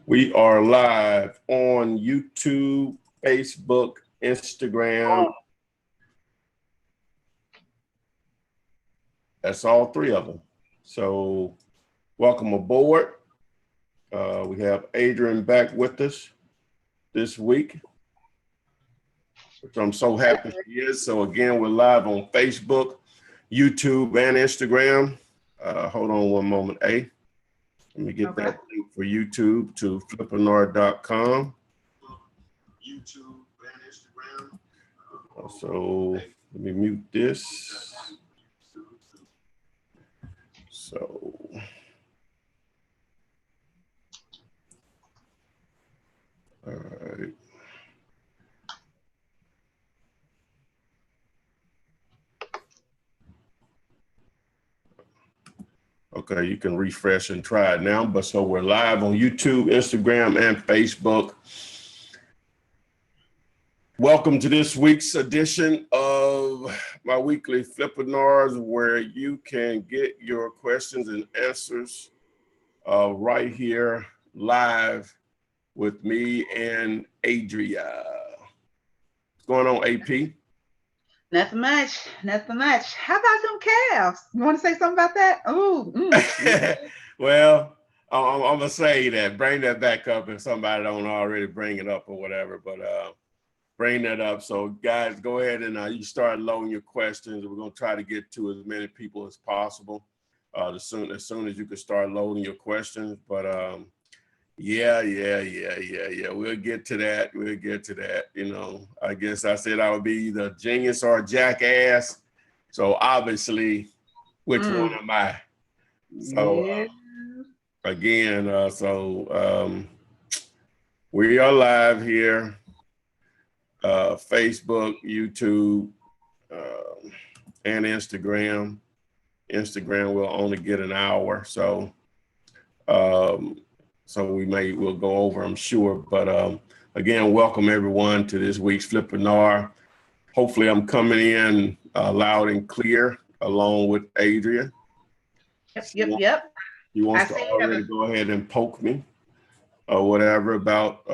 We are live on YouTube, Facebook, Instagram. That's all three of them. So welcome aboard. We have Adrian back with us this week, which I'm so happy she is. So again, we're live on Facebook, YouTube, and Instagram. Hold on one moment, A. Let me get that link for YouTube to Flippinars.com. YouTube and Instagram. So let me mute this. So all right. Okay, you can refresh and try it now. But so we're live on YouTube, Instagram, and Facebook. Welcome to this week's edition of my weekly Flippinars, where you can get your questions and answers right here live with me and Adria. What's going on, AP? Nothing much, nothing much. How about them calves? You want to say something about that? Ooh. Well, I'm gonna say that. Bring that back up if somebody don't already bring it up or whatever. But bring that up. So guys, go ahead and you start loading your questions. We're gonna try to get to as many people as possible. As soon as you can start loading your questions. But yeah. We'll get to that. You know, I guess I said I would be either genius or a jackass. So obviously, which one am I? So again, we are live here, Facebook, YouTube, and Instagram. Instagram will only get an hour, so we'll go over, I'm sure. But again, welcome everyone to this week's Flippinar. Hopefully I'm coming in loud and clear along with Adria. Yep. He wants to already go ahead and poke me or whatever about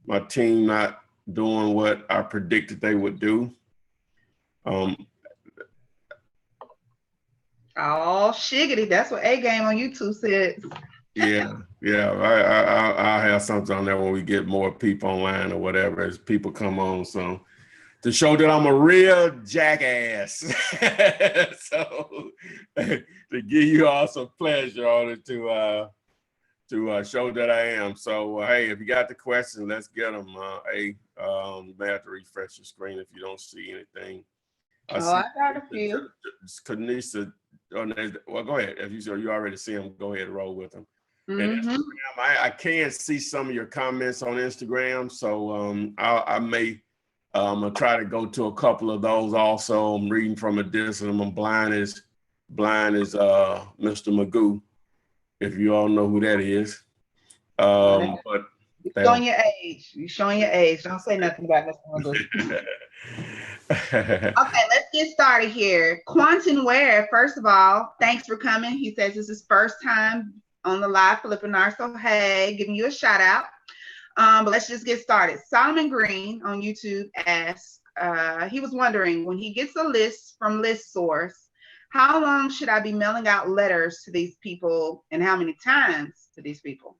my team not doing what I predicted they would do. Oh, shiggity. That's what A-Game on YouTube said. Yeah. I'll have something on there when we get more people online or whatever, as people come on. So to show that I'm a real jackass. So to give you all some pleasure on it to show that I am. So hey, if you got the questions, let's get them. You may have to refresh your screen if you don't see anything. I got a few. Kanisa, well, go ahead. If you already see them, go ahead and roll with them. Mm-hmm. And Instagram, I can see some of your comments on Instagram, so I may I'm gonna try to go to a couple of those also. I'm reading from a distance. I'm blind as Mr. Magoo, if you all know who that is. But you're showing your age. You're showing your age. Don't say nothing about Mr. Magoo. Okay, let's get started here. Quantum Ware, first of all, thanks for coming. He says this is his first time on the live Flippinar, so hey, giving you a shout out. But let's just get started. Solomon Green on YouTube asks, he was wondering, when he gets a list from List Source, how long should I be mailing out letters to these people and how many times to these people?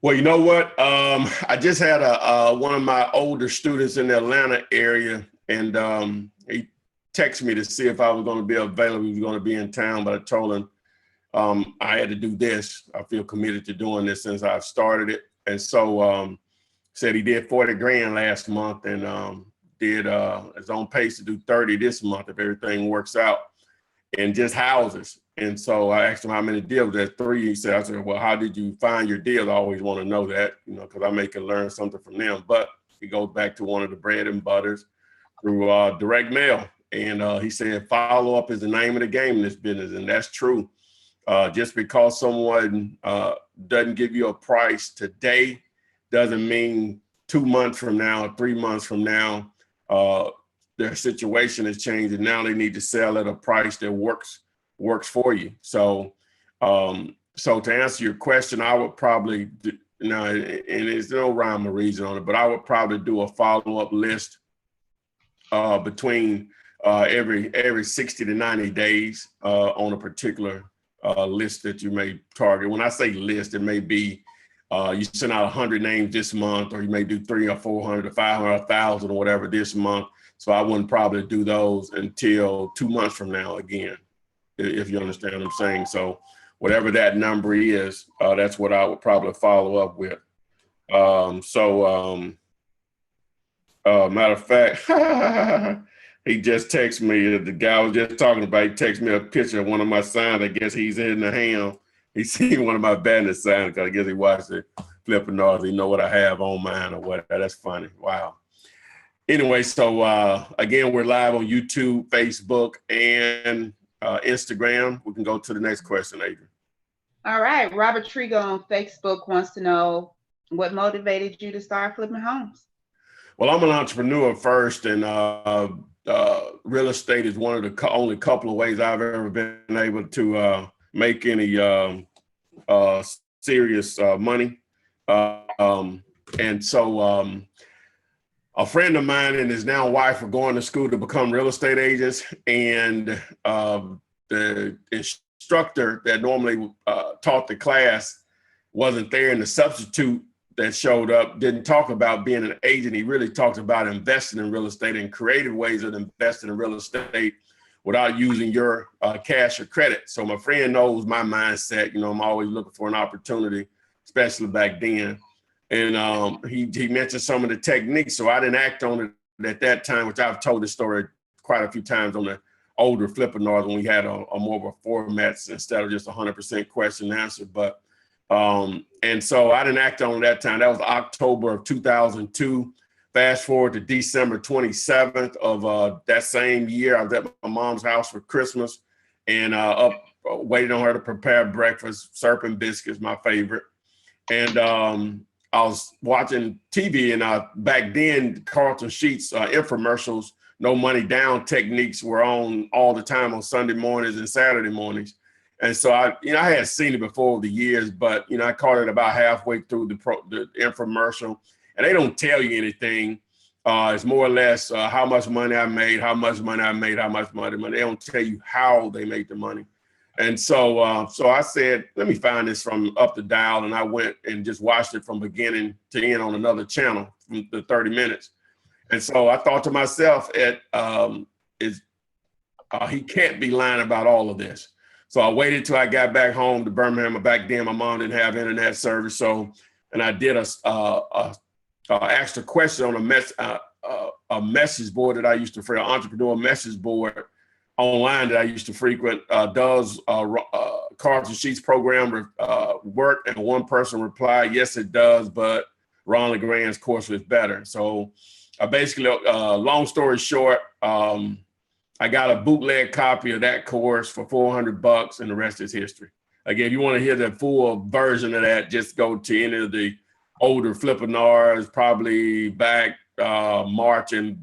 Well, you know what? I just had one of my older students in the Atlanta area, and he texted me to see if I was going to be available. He was going to be in town, but I told him I had to do this. I feel committed to doing this since I've started it. And so said he did 40 grand last month and did his own pace to do 30 this month if everything works out, and just houses. And so I asked him how many deals. There's 3. He said, I said, well, how did you find your deal? I always want to know that, you know, because I may can learn something from them. But he goes back to one of the bread and butters through direct mail. And he said, follow up is the name of the game in this business. And that's true. Just because someone doesn't give you a price today doesn't mean 2 months from now, 3 months from now, their situation has changed and now they need to sell at a price that works for you. So So to answer your question, I would probably and there's no rhyme or reason on it, but I would probably do a follow-up list between every 60 to 90 days on a particular list that you may target. When I say list, it may be you send out 100 names this month, or you may do 300 or 400 or 500 or 1,000 or whatever this month. So I wouldn't probably do those until 2 months from now again, if you understand what I'm saying. So whatever that number is, that's what I would probably follow up with. Matter of fact, he just texted me. The guy I was just talking about, he texted me a picture of one of my signs. I guess he's in the ham. He seen one of my bandit signs because I guess he watched the Flippinars. He know what I have on mine or whatever. That's funny. Wow. Anyway, so again, we're live on YouTube, Facebook, and Instagram. We can go to the next question, Adrian. All right. Robert Trigo on Facebook wants to know what motivated you to start flipping homes? Well, I'm an entrepreneur first, and real estate is one of the only couple of ways I've ever been able to make any serious money. And so a friend of mine and his now wife are going to school to become real estate agents, and the instructor that normally taught the class wasn't there, and the substitute that showed up didn't talk about being an agent. He really talked about investing in real estate and creative ways of investing in real estate without using your cash or credit. So my friend knows my mindset. You know, I'm always looking for an opportunity, especially back then. And he mentioned some of the techniques, so I didn't act on it at that time, which I've told this story quite a few times on the older Flippinars when we had a more of a format instead of just 100% question and answer. But and so I didn't act on it that time. That was October of 2002. Fast forward to December 27th of that same year, I was at my mom's house for Christmas, and waited on her to prepare breakfast, serpent biscuits, my favorite. And I was watching TV, and back then, Carlton Sheets infomercials, no money down techniques were on all the time on Sunday mornings and Saturday mornings. And so I had seen it before over the years, but I caught it about halfway through the infomercial, and they don't tell you anything. It's more or less how much money I made, how much money I made, how much money. They don't tell you how they made the money. And so I said, let me find this from up the dial, and I went and just watched it from beginning to end on another channel from the 30 minutes. And so I thought to myself, he can't be lying about all of this. So I waited till I got back home to Birmingham. Back then, my mom didn't have internet service. And I did asked a question on a message board that I used to frequent, an entrepreneur message board online that I used to frequent. Does Carlton Sheets program work? And one person replied, yes, it does, but Ron LeGrand's course was better. So basically, long story short, I got a bootleg copy of that course for $400, and the rest is history. Again, if you want to hear the full version of that, just go to any of the older Flippinars, probably back March and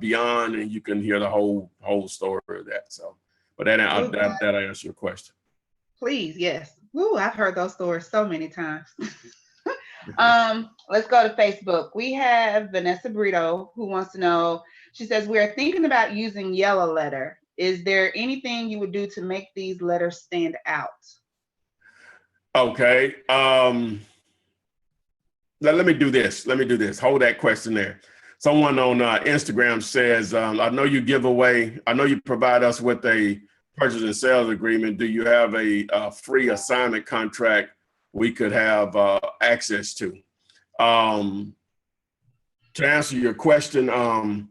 beyond, and you can hear the whole story of that. So, but that answers your question. Please, yes. Woo, I've heard those stories so many times. Let's go to Facebook. We have Vanessa Brito, who wants to know, she says, we are thinking about using yellow letter. Is there anything you would do to make these letters stand out? Okay. Let me do this. Hold that question there. Someone on Instagram says, I know you provide us with a purchase and sales agreement. Do you have a free assignment contract we could have access to? To answer your question, on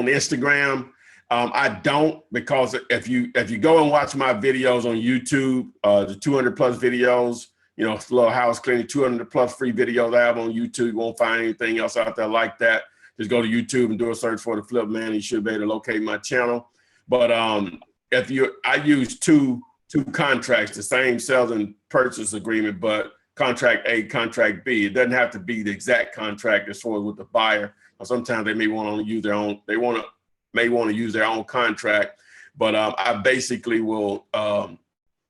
Instagram, I don't, because if you go and watch my videos on YouTube, the 200 plus videos, little house cleaning, 200 plus free videos I have on YouTube, you won't find anything else out there like that. Just go to YouTube and do a search for the Flip Man. You should be able to locate my channel. But I use two contracts, the same sales and purchase agreement, but contract A, contract B. It doesn't have to be the exact contract as far as with the buyer. Sometimes they may want to use their own. They may want to use their own contract. But I basically will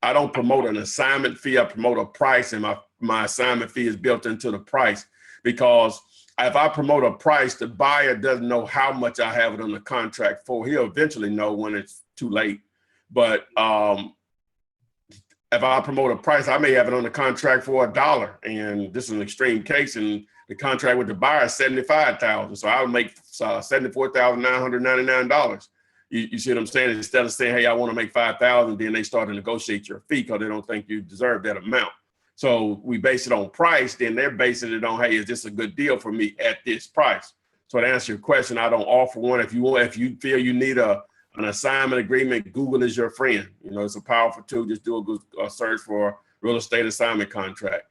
I don't promote an assignment fee. I promote a price, and my assignment fee is built into the price, because if I promote a price, the buyer doesn't know how much I have it on the contract for. He'll eventually know when it's too late. But if I promote a price, I may have it on the contract for $1, and this is an extreme case, and the contract with the buyer is $75,000. So I would make $74,999. You see what I'm saying? Instead of saying, hey, I want to make $5,000, then they start to negotiate your fee because they don't think you deserve that amount. So we base it on price, then they're basing it on, hey, is this a good deal for me at this price? So to answer your question, I don't offer one. If you feel you need an assignment agreement, Google is your friend. You know, it's a powerful tool. Just do a search for real estate assignment contract.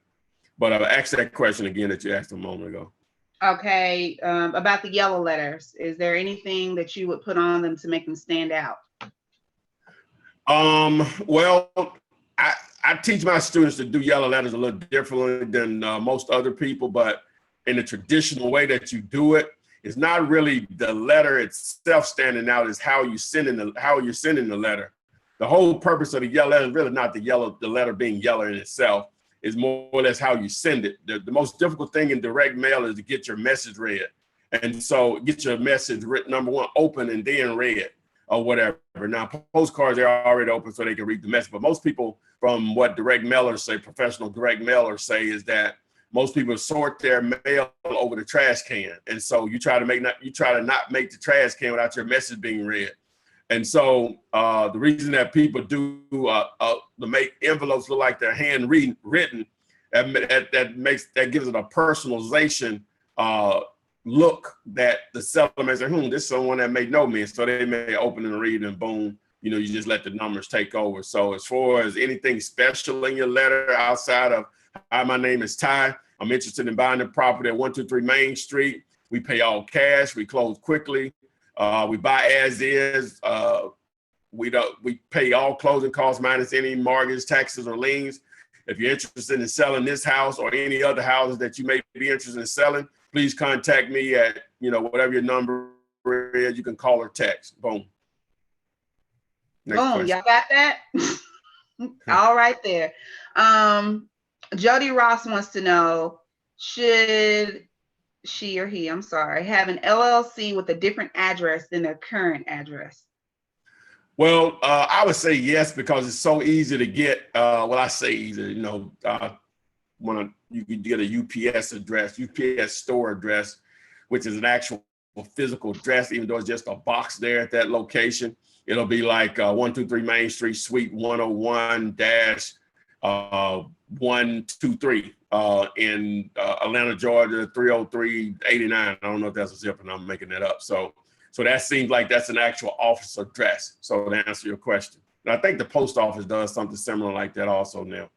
But I'll ask that question again that you asked a moment ago. Okay, about the yellow letters, is there anything that you would put on them to make them stand out? Well, I teach my students to do yellow letters a little differently than most other people, but in the traditional way that you do it, it's not really the letter itself standing out, is how you're sending the letter. The whole purpose of the yellow letter is really not the letter being yellow in itself. Is more or less how you send it. The most difficult thing in direct mail is to get your message read. And so get your message written, number one, open and then read or whatever. Now, postcards, they're already open so they can read the message. But most people, from what direct mailers say, professional direct mailers say, is that most people sort their mail over the trash can. And so you try to not make the trash can without your message being read. And so the reason that people do to make envelopes look like they're handwritten, that gives it a personalization look that the seller may say, this is someone that may know me. So they may open and read, and boom, you just let the numbers take over. So as far as anything special in your letter outside of, hi, my name is Ty, I'm interested in buying the property at 123 Main Street. We pay all cash, we close quickly. We buy as is. We pay all closing costs minus any mortgage, taxes, or liens. If you're interested in selling this house or any other houses that you may be interested in selling, please contact me at whatever your number is. You can call or text. Boom. Next Boom. question. Y'all got that? All right there. Jody Ross wants to know, should she or he, I'm sorry, have an LLC with a different address than their current address? Well, I would say yes, because it's so easy to get. I say easy, you can get a UPS address, UPS store address, which is an actual physical address, even though it's just a box there at that location. It'll be like 123 Main Street, Suite 101-123 in Atlanta, Georgia, 30389. I don't know if that's a zip, and I'm making that up. So that seems like that's an actual office address. So to answer your question, and I think the post office does something similar like that also now.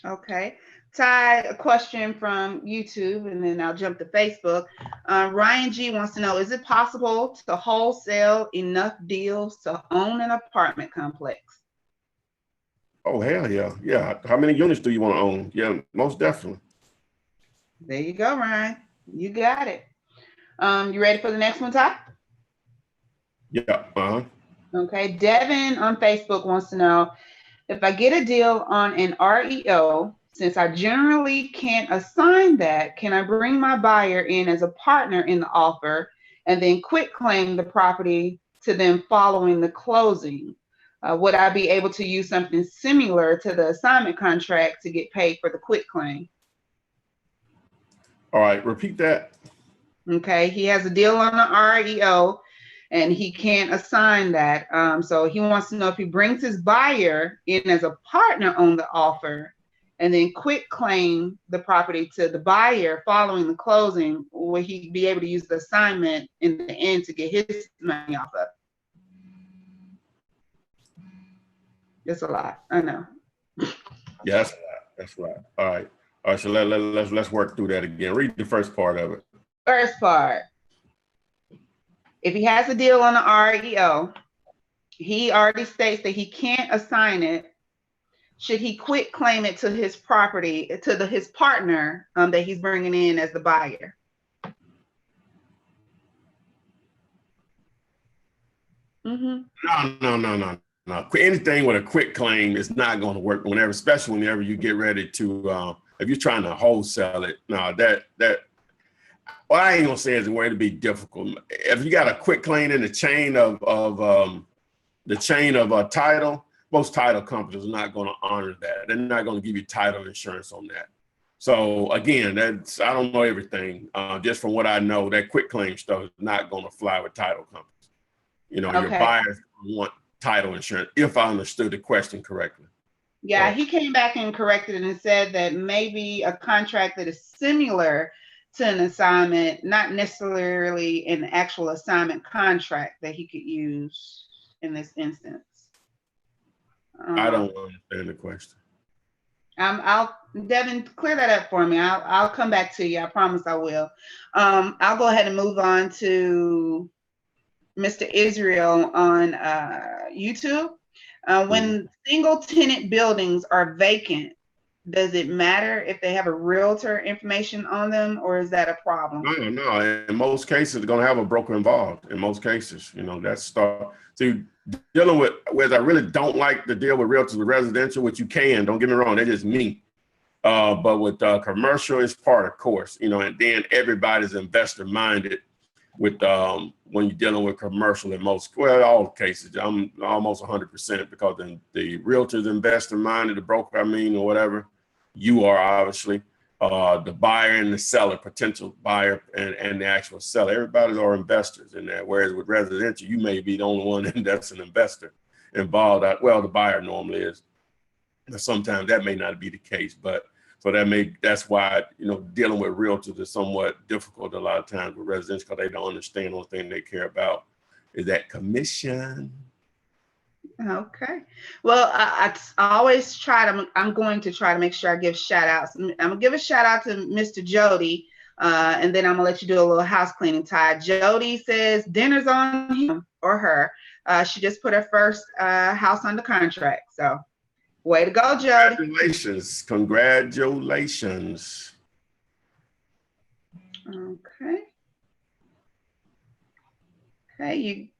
Okay. Ty, a question from YouTube, and then I'll jump to Facebook. Ryan G wants to know, is it possible to wholesale enough deals to own an apartment complex? Oh, hell yeah. Yeah. How many units do you want to own? Yeah, most definitely. There you go, Ryan. You got it. You ready for the next one, Ty? Yeah. Okay. Devin on Facebook wants to know, if I get a deal on an REO, since I generally can't assign that, can I bring my buyer in as a partner in the offer and then quit claim the property to them following the closing? Would I be able to use something similar to the assignment contract to get paid for the quit claim? All right, repeat that. Okay, he has a deal on the REO and he can't assign that. So he wants to know, if he brings his buyer in as a partner on the offer and then quit claim the property to the buyer following the closing, will he be able to use the assignment in the end to get his money off of? It's a lot, I know. Yeah, that's a lot. That's right. All right. All right. So let's work through that again. Read the first part of it. First part. If he has a deal on the REO, he already states that he can't assign it. Should he quit claim it to his property, to his partner that he's bringing in as the buyer? No. anything with a quick claim is not going to work especially whenever you get ready to, if you're trying to wholesale it. No, well, I ain't gonna say it's a way to be difficult. If you got a quick claim in the chain of title, most title companies are not going to honor that. They're not going to give you title insurance on that. So again, I don't know everything. Just from what I know, that quick claim stuff is not going to fly with title companies. Your buyers want title insurance, if I understood the question correctly. Yeah, he came back and corrected it and said that maybe a contract that is similar to an assignment, not necessarily an actual assignment contract that he could use in this instance. I don't understand the question. Devin, clear that up for me. I'll come back to you. I promise I will. I'll go ahead and move on to Mr. Israel on YouTube. When single tenant buildings are vacant, does it matter if they have a realtor information on them, or is that a problem? No. In most cases, they're going to have a broker involved. In most cases, that's stuff. See, dealing with, whereas I really don't like to deal with realtors with residential, which you can, don't get me wrong, they're just me. But with commercial, it's part of course, and then everybody's investor minded with when you're dealing with commercial in all cases. I'm almost 100% because the realtor's investor minded, the broker, or whatever, you are obviously the buyer and the seller, potential buyer and the actual seller. Everybody are investors in that. Whereas with residential, you may be the only one that's an investor involved. Well, the buyer normally is. Sometimes that may not be the case, but that's why, dealing with realtors is somewhat difficult a lot of times with residential because they don't understand. The only thing they care about is that commission. Okay. Well, I always I'm going to try to make sure I give shout outs. I'm going to give a shout out to Mr. Jody, and then I'm going to let you do a little house cleaning, Ty. Jody says dinner's on him or her. She just put her first house under contract. So way to go, Jody. Congratulations. Okay.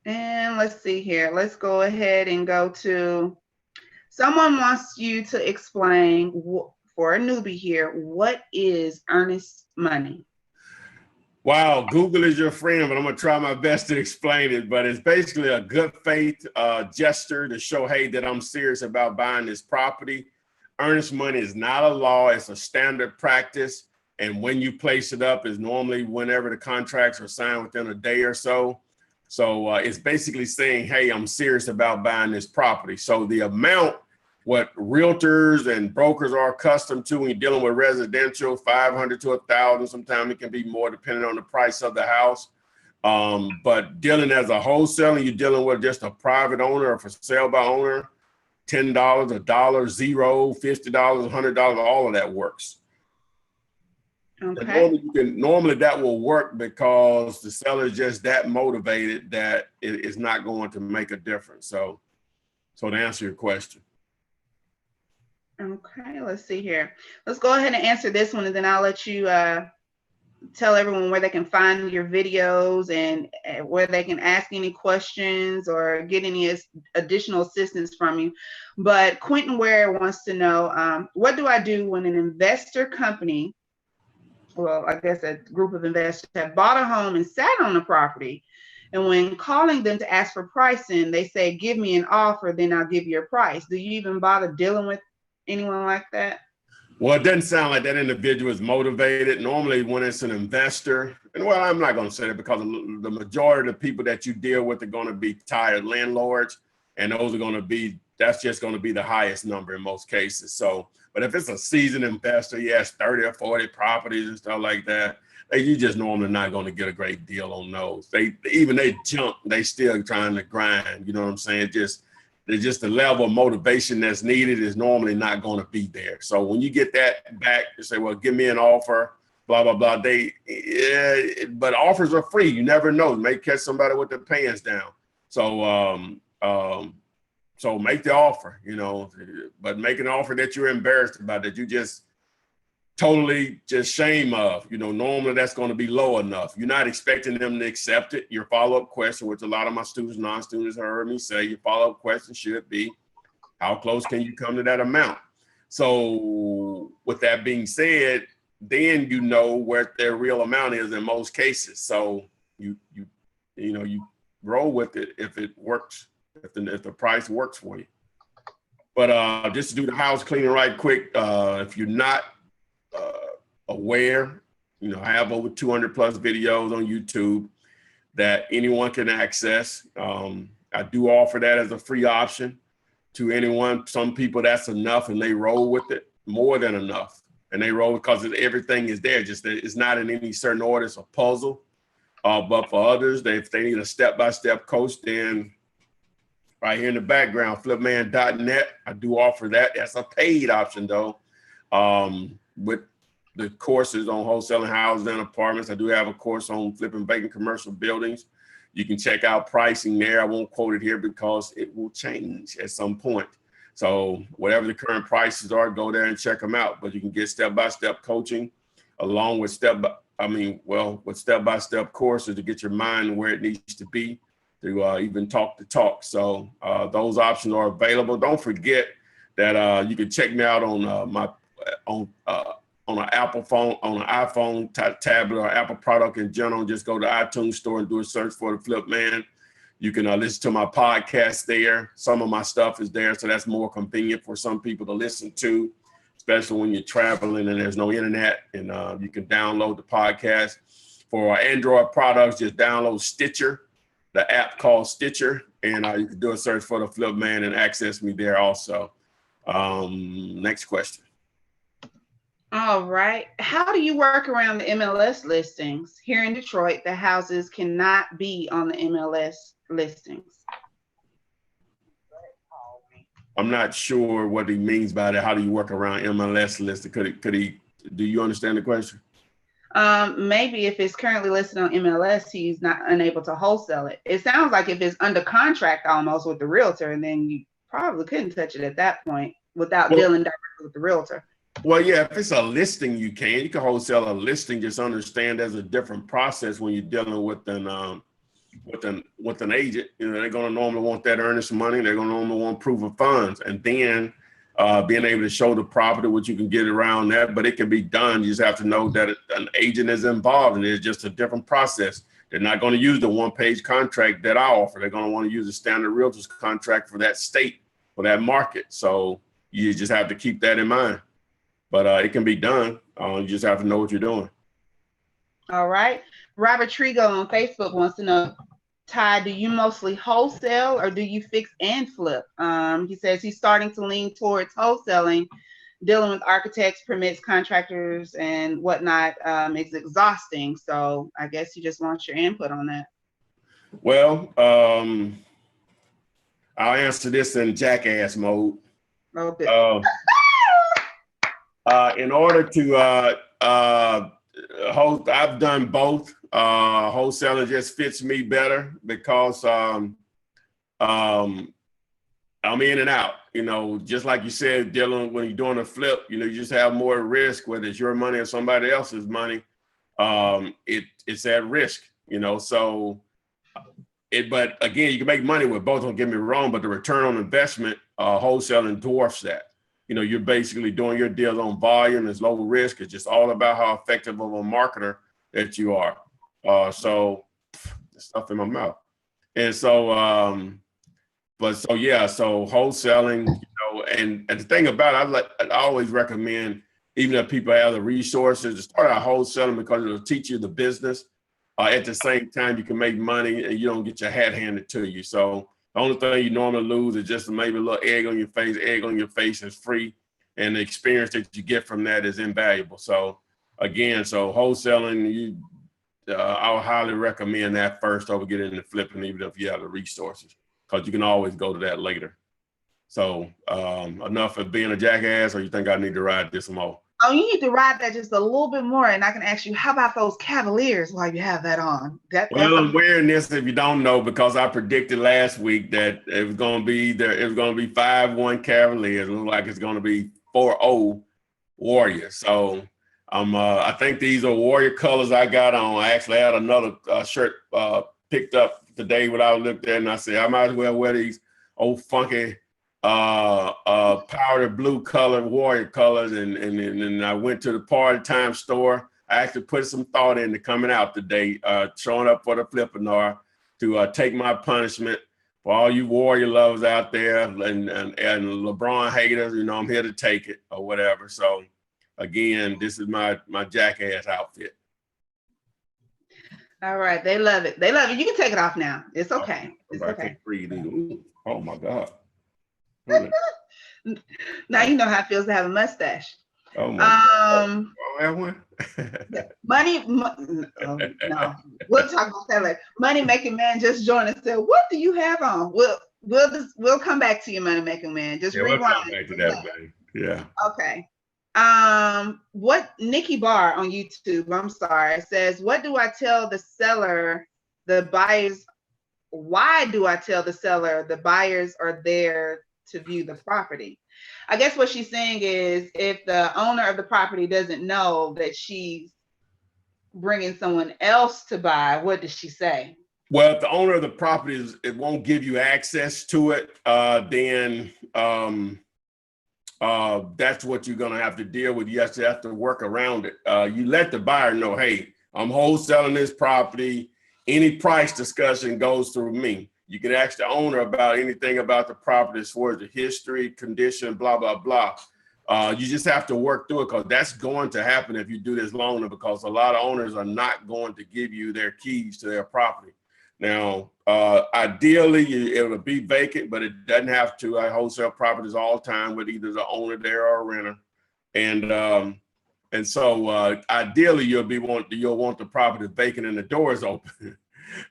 And let's see here. Let's go ahead and go to, someone wants you to explain for a newbie here, what is earnest money? Wow, Google is your friend, but I'm gonna try my best to explain it. But it's basically a good faith gesture to show, hey, that I'm serious about buying this property. Earnest money is not a law, it's a standard practice. And when you place it up is normally whenever the contracts are signed within a day or so. So it's basically saying, hey, I'm serious about buying this property. So the amount, what realtors and brokers are accustomed to when you're dealing with residential, 500 to 1,000, sometimes it can be more depending on the price of the house. But dealing as a wholesaler, you're dealing with just a private owner or for sale by owner, $10, $1, $0, $50, $100, all of that works. Okay. Normally that will work because the seller is just that motivated that it is not going to make a difference. So to answer your question. Okay, let's see here. Let's go ahead and answer this one, and then I'll let you tell everyone where they can find your videos and where they can ask any questions or get any additional assistance from you. But Quentin Ware wants to know, what do I do when an investor company, well, I guess a group of investors have bought a home and sat on the property, and when calling them to ask for pricing, they say, give me an offer, then I'll give you a price. Do you even bother dealing with anyone like that? Well, it doesn't sound like that individual is motivated. Normally when it's an investor, and well, I'm not going to say that because the majority of the people that you deal with are going to be tired landlords, and those are going to be, that's just going to be the highest number in most cases. So, but if it's a seasoned investor, he has 30 or 40 properties and stuff like that, you just normally not going to get a great deal on those. They jump, they still trying to grind. You know what I'm saying? Just the level of motivation that's needed is normally not going to be there. So when you get that back, you say, well, give me an offer, blah, blah, blah. But offers are free. You never know. You may catch somebody with their pants down. So make the offer, but make an offer that you're embarrassed about, that you just totally just shame of. Normally that's going to be low enough. You're not expecting them to accept it. Your follow-up question, which a lot of my students, non-students heard me say, your follow-up question should be, how close can you come to that amount? So with that being said, then you know what their real amount is in most cases. So you roll with it if it works, if the price works for you. But just to do the house cleaning right quick, if you're not aware, I have over 200 plus videos on YouTube that anyone can access. I do offer that as a free option to anyone. Some people that's enough and they roll with it, more than enough. And they roll because everything is there. Just that it's not in any certain order, it's a puzzle. But for others, if they need a step-by-step coach, then right here in the background, flipman.net, I do offer that. That's a paid option though. With the courses on wholesaling houses and apartments, I do have a course on flipping vacant commercial buildings. You can check out pricing there. I won't quote it here because it will change at some point. So whatever the current prices are, go there and check them out. But you can get step-by-step coaching along with with step-by-step courses to get your mind where it needs to be to even talk the talk. So those options are available. Don't forget that you can check me out on on an Apple phone, on an iPhone, tablet, or Apple product in general. Just go to iTunes store and do a search for the Flip Man. You can listen to my podcast there. Some of my stuff is there, so that's more convenient for some people to listen to, especially when you're traveling and there's no internet, and you can download the podcast. For Android products, just download Stitcher, the app called Stitcher, and you can do a search for the Flip Man and access me there also. Next question. All right. How do you work around the MLS listings? Here in Detroit, the houses cannot be on the MLS listings. I'm not sure what he means by that. How do you work around MLS listing? Do you understand the question? Maybe if it's currently listed on MLS, he's not unable to wholesale it. It sounds like if it's under contract almost with the realtor, and then you probably couldn't touch it at that point without dealing directly with the realtor. Well, yeah, if it's a listing, you can wholesale a listing. Just understand there's a different process when you're dealing with an agent. They're going to normally want that earnest money. They're going to normally want proof of funds, and then being able to show the property, what you can get around that. But it can be done. You just have to know that an agent is involved, and it's just a different process. They're not going to use the one-page contract that I offer. They're going to want to use a standard realtor's contract for that state, for that market. So you just have to keep that in mind. But it can be done. You just have to know what you're doing. All right. Robert Trigo on Facebook wants to know, Ty, do you mostly wholesale or do you fix and flip? He says he's starting to lean towards wholesaling. Dealing with architects, permits, contractors, and whatnot is exhausting. So I guess he just wants your input on that. Well, I'll answer this in jackass mode. Okay. In order to I've done both. Wholesaling just fits me better because I'm in and out. Just like you said, when you're doing a flip, you just have more risk, whether it's your money or somebody else's money. It's at risk. So but again, you can make money with both. Don't get me wrong, but the return on investment, wholesaling dwarfs that. You're basically doing your deals on volume. It's low risk. It's just all about how effective of a marketer that you are. So stuff in my mouth. And so, so wholesaling, and the thing about it, I always recommend, even if people have the resources, to start out wholesaling because it'll teach you the business. At the same time, you can make money and you don't get your hat handed to you. So the only thing you normally lose is just maybe a little egg on your face. Egg on your face is free, and the experience that you get from that is invaluable. So again, wholesaling, I'll highly recommend that first over getting into flipping, even if you have the resources, because you can always go to that later. So enough of being a jackass, or you think I need to ride this more? Oh, you need to ride that just a little bit more, and I can ask you, how about those Cavaliers while you have that on? Well, I'm wearing this, if you don't know, because I predicted last week that it was going to be 5-1 Cavaliers. It looks like it's going to be 4-0 Warriors. So I think these are Warrior colors I got on. I actually had another shirt picked up today when I looked at, and I said I might as well wear these old funky powder blue color Warrior colors, and I went to the Party Time store. I actually put some thought into coming out today, showing up for the Flippinar to take my punishment. For all you Warrior lovers out there and LeBron haters, you know, I'm here to take it or whatever. So again, this is my jackass outfit. All right, they love it. They love it. You can take it off now. It's okay. It's I okay. can't breathe either. Oh my God. Now you know how it feels to have a mustache. Oh my God. Oh, that one? No, we'll talk about that later. Money Making Man just joined and said, "What do you have on?" We'll come back to you, Money Making Man. Just rewind. We'll come back to that, baby. Yeah. Okay. What Nikki Barr on YouTube, I'm sorry, says, what do I tell the seller, the buyers? Why do I tell the seller the buyers are there to view the property? I guess what she's saying is if the owner of the property doesn't know that she's bringing someone else to buy, what does she say? Well, if the owner of the property it won't give you access to it, then that's what you're going to have to deal with. You have to work around it. You let the buyer know, hey, I'm wholesaling this property. Any price discussion goes through me. You can ask the owner about anything about the property as far as the history, condition, blah, blah, blah. You just have to work through it because that's going to happen if you do this longer, because a lot of owners are not going to give you their keys to their property. Now, ideally, it will be vacant, but it doesn't have to. I wholesale properties all the time with either the owner there or a renter. And so ideally, you'll want the property vacant and the doors open.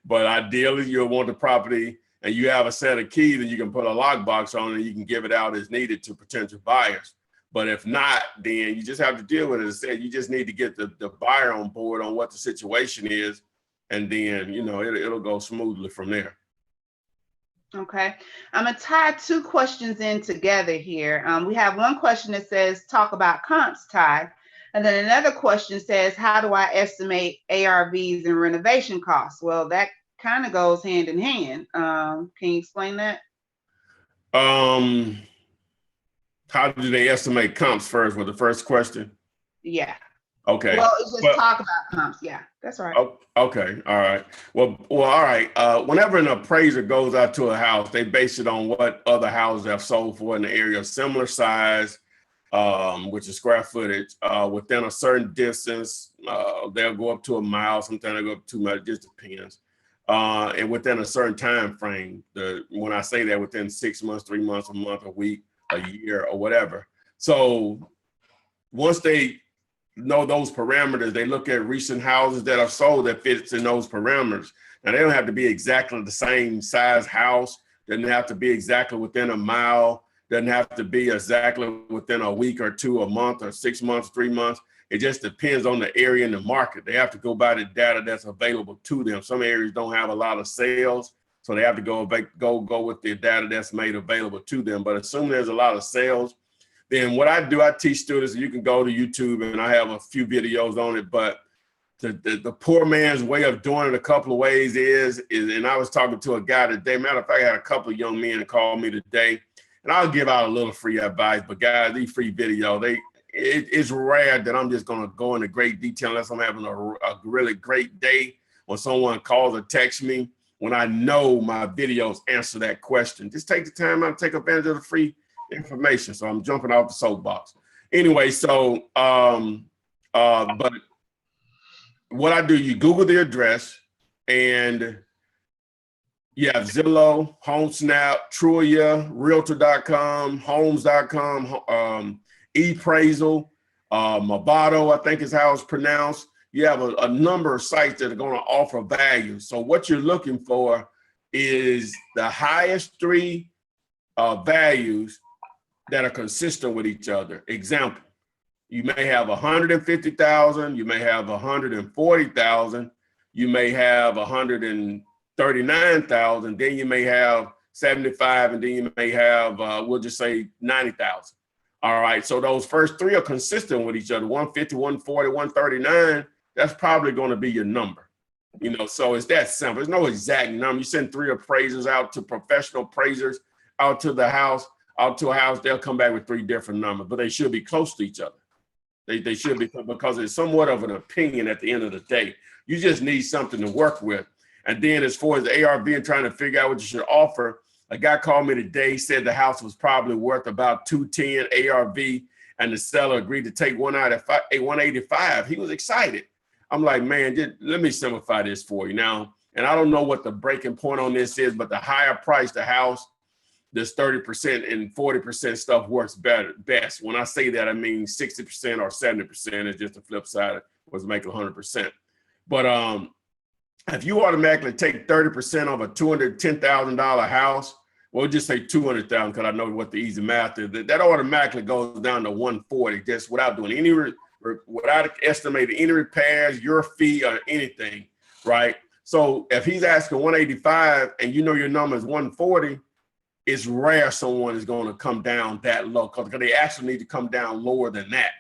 But ideally, you'll want the property and you have a set of keys and you can put a lockbox on it and you can give it out as needed to potential buyers. But if not, then you just have to deal with it. As I said, you just need to get the buyer on board on what the situation is. And then, you know, it'll go smoothly from there. Okay. I'm going to tie two questions in together here. We have one question that says, talk about comps, Ty. And then another question says, how do I estimate ARVs and renovation costs? Well, that kind of goes hand in hand. Can you explain that? How do they estimate comps first with the first question? Yeah. Okay. Well, it's just talk about comps. Yeah, that's right. Okay. All right. Well, all right. Whenever an appraiser goes out to a house, they base it on what other houses have sold for in the area of similar size, which is square footage, within a certain distance. They'll go up to a mile. Sometimes they go up to 2 miles. It just depends. And within a certain time frame. When I say that, within 6 months, 3 months, a month, a week, a year, or whatever. So once they know those parameters, they look at recent houses that are sold that fits in those parameters. Now, they don't have to be exactly the same size house. Doesn't have to be exactly within a mile. Doesn't have to be exactly within a week or two, a month or 6 months, 3 months. It just depends on the area and the market. They have to go by the data that's available to them. Some areas don't have a lot of sales, so they have to go with the data that's made available to them. But assuming there's a lot of sales, then what I do, I teach students, you can go to YouTube and I have a few videos on it, but the poor man's way of doing it a couple of ways is, and I was talking to a guy today, matter of fact, I had a couple of young men call me today, and I'll give out a little free advice, but guys, these free videos, it's rare that I'm just gonna go into great detail unless I'm having a really great day when someone calls or texts me, when I know my videos answer that question. Just take the time out, take advantage of the free information. So I'm jumping off the soapbox. Anyway, so but what I do, you Google the address and you have Zillow, HomeSnap, Trulia, Realtor.com, Homes.com, ePraisal, Movado, I think is how it's pronounced. You have a number of sites that are going to offer value. So what you're looking for is the highest three values that are consistent with each other. Example, you may have 150,000, you may have 140,000, you may have 139,000, then you may have 75, and then you may have, we'll just say 90,000. All right, so those first three are consistent with each other, 150, 140, 139, that's probably going to be your number. You know, so it's that simple. There's no exact number. You send 3 appraisers out to professional appraisers out to a house, they'll come back with 3 different numbers, but they should be close to each other. They should be, because it's somewhat of an opinion at the end of the day. You just need something to work with. And then as far as the ARV and trying to figure out what you should offer, a guy called me today, said the house was probably worth about 210 ARV, and the seller agreed to take 185. He was excited. I'm like, man, let me simplify this for you now. And I don't know what the breaking point on this is, but the higher price the house, this 30% and 40% stuff works best. When I say that, I mean 60% or 70% is just the flip side was making 100%. But if you automatically take 30% of a $210,000 house, we'll just say 200,000 because I know what the easy math is. That automatically goes down to 140 just without doing any, without estimating any repairs, your fee or anything, right? So if he's asking 185 and you know your number is 140, it's rare someone is going to come down that low because they actually need to come down lower than that.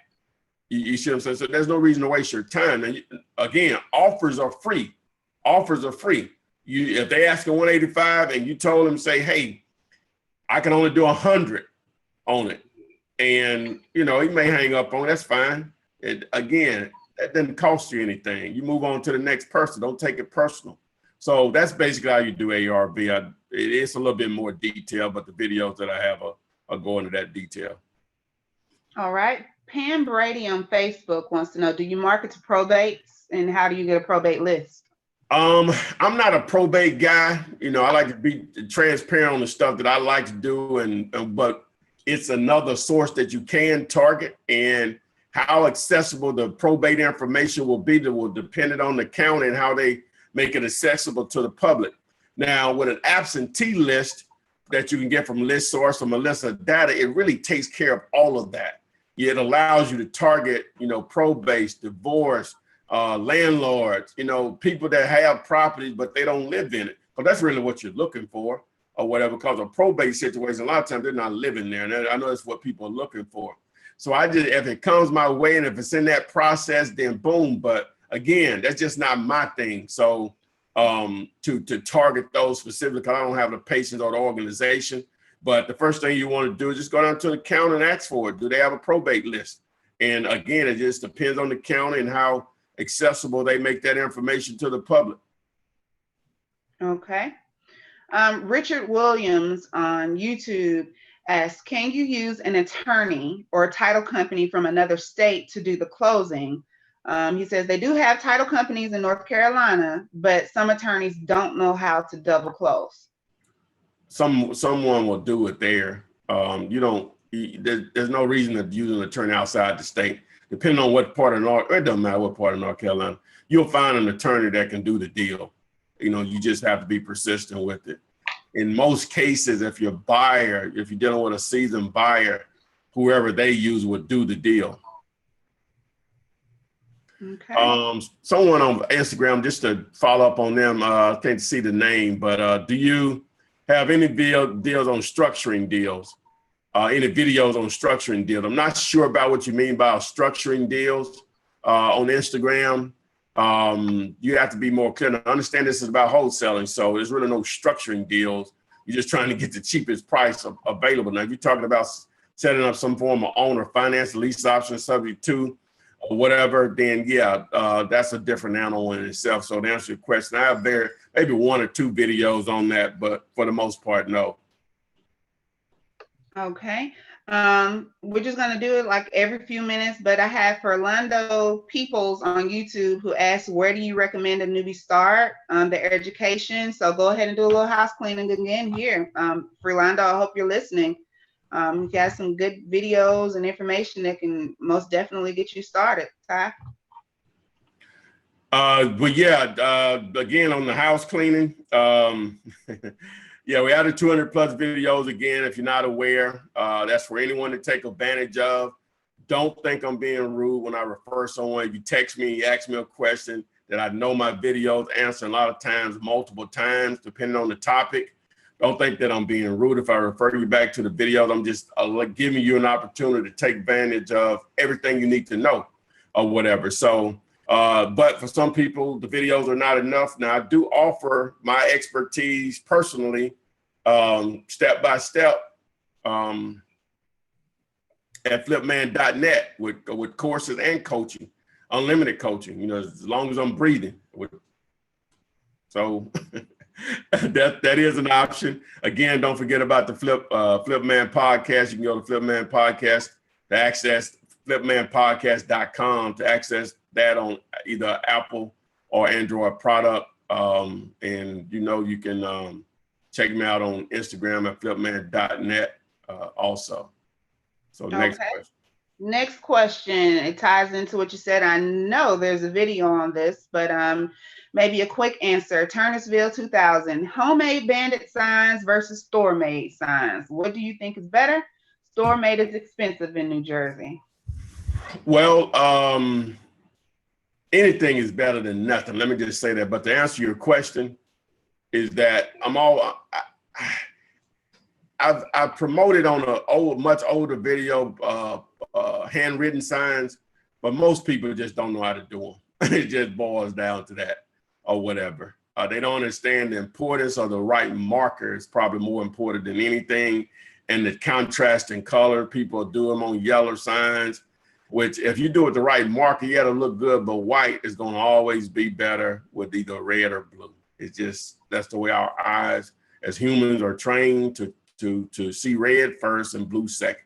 You see what I'm saying? So there's no reason to waste your time. And again, offers are free. Offers are free. If they ask 185 and you told them, say, hey, I can only do 100 on it. And, you know, he may hang up on it. That's fine. Again, that doesn't cost you anything. You move on to the next person. Don't take it personal. So that's basically how you do ARV. It's a little bit more detail, but the videos that I have are going into that detail. All right. Pam Brady on Facebook wants to know, do you market to probates and how do you get a probate list? I'm not a probate guy. You know, I like to be transparent on the stuff that I like to do, but it's another source that you can target, and how accessible the probate information will be will depend on the county and how they make it accessible to the public. Now, with an absentee list that you can get from ListSource or Melissa Data, it really takes care of all of that. It allows you to target, you know, probates, divorce, landlords, you know, people that have properties, but they don't live in it. But that's really what you're looking for or whatever, because a probate situation, a lot of times they're not living there. And I know that's what people are looking for. So if it comes my way and if it's in that process, then boom. But again, that's just not my thing. So to target those specifically, because I don't have the patience or the organization. But the first thing you want to do is just go down to the county and ask for it. Do they have a probate list? And again, it just depends on the county and how accessible they make that information to the public. Okay. Richard Williams on YouTube asks, can you use an attorney or a title company from another state to do the closing? He says they do have title companies in North Carolina, but some attorneys don't know how to double close. Someone will do it there. There's no reason to use an attorney outside the state. Depending on what part of it doesn't matter what part of North Carolina, you'll find an attorney that can do the deal. You know, you just have to be persistent with it. In most cases, if you're dealing with a seasoned buyer, whoever they use would do the deal. Okay. Someone on Instagram, just to follow up on them, I can't see the name, but do you have any deals on structuring deals? Any videos on structuring deals? I'm not sure about what you mean by structuring deals on Instagram. You have to be more clear. I understand this is about wholesaling, so there's really no structuring deals. You're just trying to get the cheapest price available. Now, if you're talking about setting up some form of owner finance, lease option subject to, or whatever, then yeah, that's a different animal in itself. So to answer your question, I have maybe 1 or 2 videos on that, but for the most part, no. Okay. We're just going to do it like every few minutes, but I have Orlando Peoples on YouTube who asked, where do you recommend a newbie start their education? So go ahead and do a little house cleaning again here. Orlando, I hope you're listening. You got some good videos and information that can most definitely get you started. Ty? But yeah, again, on the house cleaning, yeah, we added 200 plus videos. Again, if you're not aware, that's for anyone to take advantage of. Don't think I'm being rude when I refer someone. If you text me, you ask me a question that I know my videos answer a lot of times, multiple times, depending on the topic. don't think that I'm being rude. If I refer you back to the videos, I'm just giving you an opportunity to take advantage of everything you need to know or whatever. So, but for some people, the videos are not enough. Now, I do offer my expertise personally, step by step, at flipman.net with courses and coaching, unlimited coaching, you know, as long as I'm breathing. So that is an option. Again, don't forget about the Flipman podcast. You can go to Flipman podcast to access flipmanpodcast.com to access that on either Apple or Android product. And you know, you can check me out on Instagram at flipman.net also. So next question. Next question. It ties into what you said. I know there's a video on this, but maybe a quick answer. Turnersville 2000, homemade bandit signs versus store-made signs. What do you think is better? Store-made is expensive in New Jersey. Well, anything is better than nothing. Let me just say that. But to answer your question is that I've promoted on a much older video, handwritten signs, but most people just don't know how to do them. It just boils down to that or whatever. They don't understand the importance of the right marker is probably more important than anything. And the contrast in color, people do them on yellow signs, which if you do it the right marker, yeah, it'll look good, but white is going to always be better with either red or blue. It's just, that's the way our eyes as humans are trained to see red first and blue second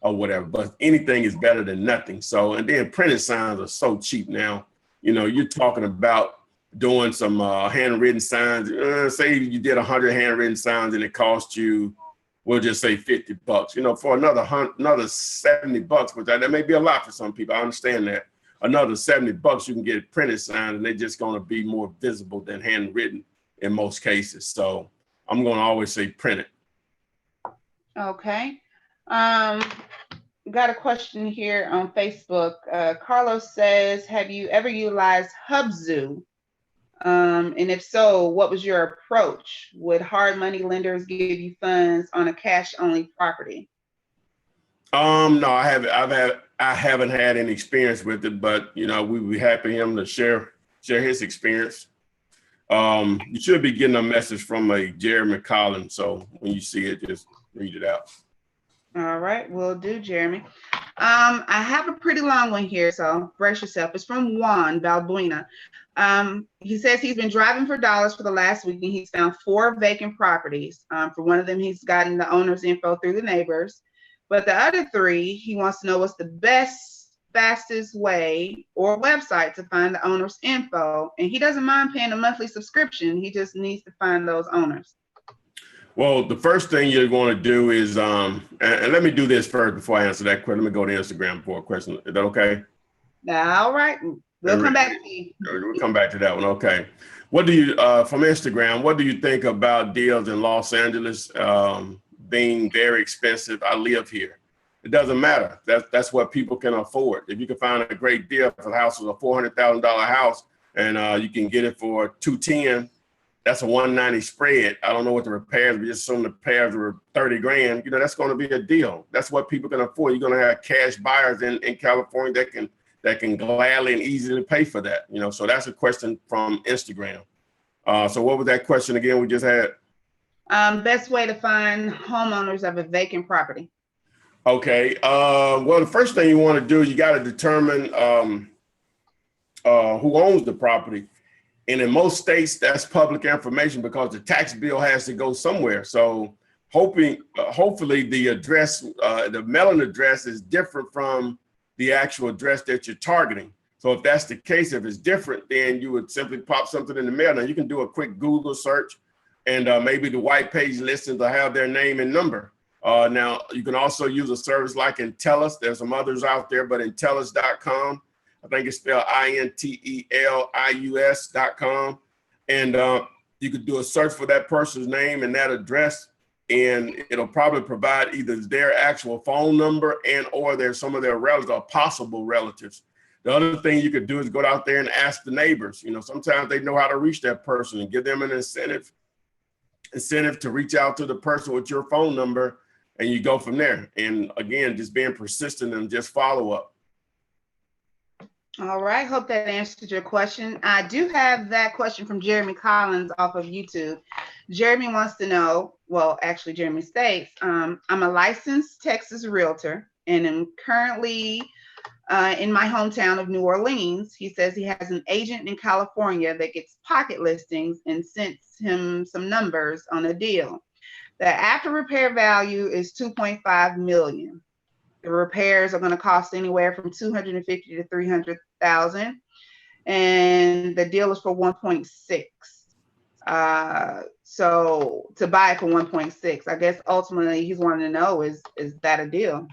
or whatever, but anything is better than nothing. So, and then printed signs are so cheap now. You know, you're talking about doing some handwritten signs. Say you did 100 handwritten signs and it cost you, we'll just say $50. You know, for another $70, which that may be a lot for some people. I understand that. Another $70, you can get printed signs, and they're just going to be more visible than handwritten in most cases. So I'm going to always say printed. Okay. Got a question here on Facebook. Carlos says, have you ever utilized Hubzu? And if so, what was your approach? Would hard money lenders give you funds on a cash only property? No, I haven't had any experience with it, but you know, we'd be happy him to share his experience. You should be getting a message from a Jeremy Collins. So when you see it, just read it out. All right, will do, Jeremy. I have a pretty long one here, so brace yourself. It's from Juan Balbuena. He says he's been driving for dollars for the last week and he's found 4 vacant properties. For one of them, he's gotten the owner's info through the neighbors. But the other 3, he wants to know what's the best, fastest way or website to find the owner's info. And he doesn't mind paying a monthly subscription. He just needs to find those owners. Well, the first thing you're going to do is, and let me do this first before I answer that question. Let me go to Instagram for a question. Is that okay? All right. We'll come back to you. We'll come back to that one. Okay. What do you, from Instagram, what do you think about deals in Los Angeles being very expensive? I live here. It doesn't matter. That's what people can afford. If you can find a great deal, if the house is a $400,000 house and you can get it for $210,000, that's a $190 spread. I don't know what the repairs, but just assume the repairs were $30,000. You know, that's going to be a deal. That's what people can afford. You're going to have cash buyers in California that can gladly and easily pay for that. You know, so that's a question from Instagram. So what was that question again we just had? Best way to find homeowners of a vacant property. Okay. Well, the first thing you want to do is you got to determine who owns the property. And in most states, that's public information because the tax bill has to go somewhere. So hopefully the address, the mailing address is different from the actual address that you're targeting. So if that's the case, if it's different, then you would simply pop something in the mail. Now you can do a quick Google search and maybe the white page listings will have their name and number. Now you can also use a service like Intellis. There's some others out there, but Intellis.com. I think it's spelled INTELIUS.com. And you could do a search for that person's name and that address, and it'll probably provide either their actual phone number and or there's some of their relatives or possible relatives. The other thing you could do is go out there and ask the neighbors. You know, sometimes they know how to reach that person and give them an incentive incentive to reach out to the person with your phone number, and you go from there. And again, just being persistent and just follow up. All right, hope that answered your question. I do have that question from Jeremy Collins off of YouTube. Jeremy wants to know, well, actually Jeremy states, I'm a licensed Texas realtor and am currently in my hometown of New Orleans. He says he has an agent in California that gets pocket listings and sends him some numbers on a deal. The after repair value is 2.5 million. The repairs are going to cost anywhere from 250 to 300,000, and the deal is for 1.6. So to buy it for 1.6, I guess ultimately he's wanting to know, is that a deal?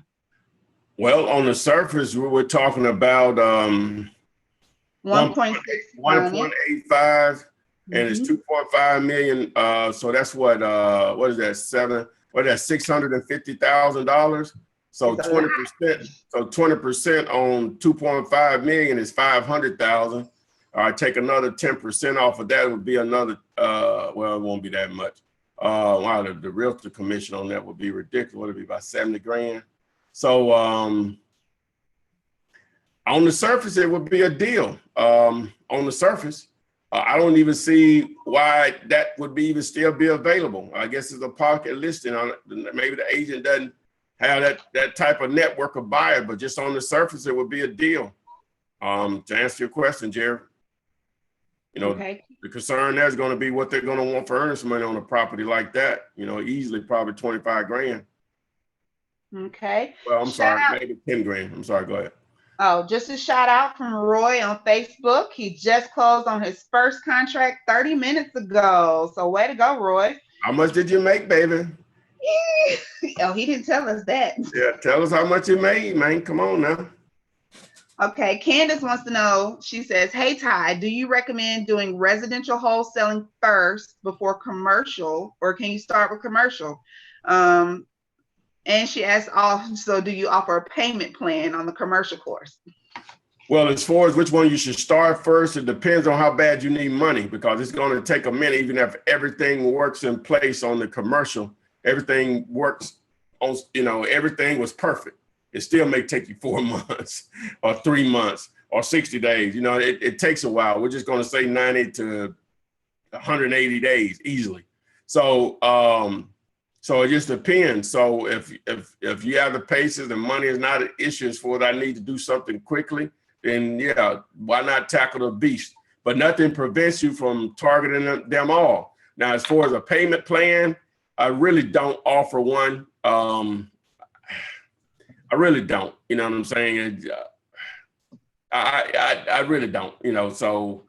Well, on the surface, we were talking about 1.85, and it's 2.5 million. So that's what is that, $650,000? So 20%. So 20% on 2.5 million is 500,000. All right, take another 10% off of that, it would be another. Well, it won't be that much. Wow, the realtor commission on that would be ridiculous. Would it be about 70 grand? So on the surface, it would be a deal. On the surface, I don't even see why that would be even still be available. I guess it's a pocket listing on it. Maybe the agent doesn't have that type of network of buyer, but just on the surface, it would be a deal. To answer your question, Jerry, the concern there is going to be what they're going to want for earnest money on a property like that. Easily probably 25 grand. Okay. Well, I'm sorry, maybe 10 grand. I'm sorry, go ahead. Oh, just a shout out from Roy on Facebook. He just closed on his first contract 30 minutes ago. So way to go, Roy. How much did you make, baby? Oh, he didn't tell us that. Yeah, tell us how much you made, man. Come on now. Okay, Candace wants to know, she says, hey, Ty, do you recommend doing residential wholesaling first before commercial, or can you start with commercial? And she asks also, do you offer a payment plan on the commercial course? Well, as far as which one you should start first, it depends on how bad you need money, because it's going to take a minute. Even if everything works in place on the commercial, everything works on, everything was perfect. It still may take you 4 months or 3 months or 60 days. It takes a while. We're just going to say 90 to 180 days easily. So, so it just depends. So if you have the patience and money is not an issue as for I need to do something quickly, then yeah, why not tackle the beast? But nothing prevents you from targeting them all. Now, as far as a payment plan, I really don't offer one. I really don't. You know what I'm saying? I really don't. So.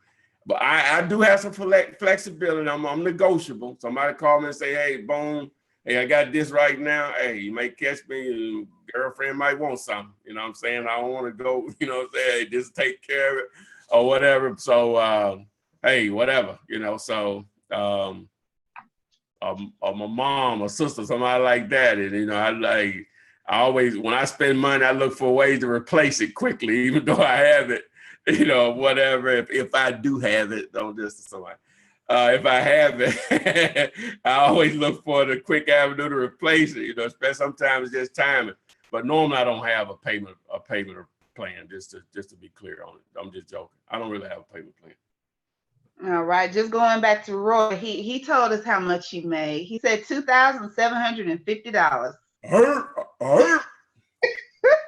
But I do have some flexibility. I'm negotiable. Somebody call me and say, hey, boom. Hey, I got this right now. Hey, you may catch me, and girlfriend might want something. You know what I'm saying? I don't want to go, say, hey, just take care of it or whatever. So, hey, whatever, so my mom or sister, somebody like that. And, I always, when I spend money, I look for ways to replace it quickly, even though I have it, whatever. If I do have it, don't just somebody. If I have it, I always look for the quick avenue to replace it. Especially sometimes it's just timing. But normally I don't have a payment plan. Just to be clear on it, I'm just joking. I don't really have a payment plan. All right, just going back to Roy, he told us how much he made. He said $2,750. I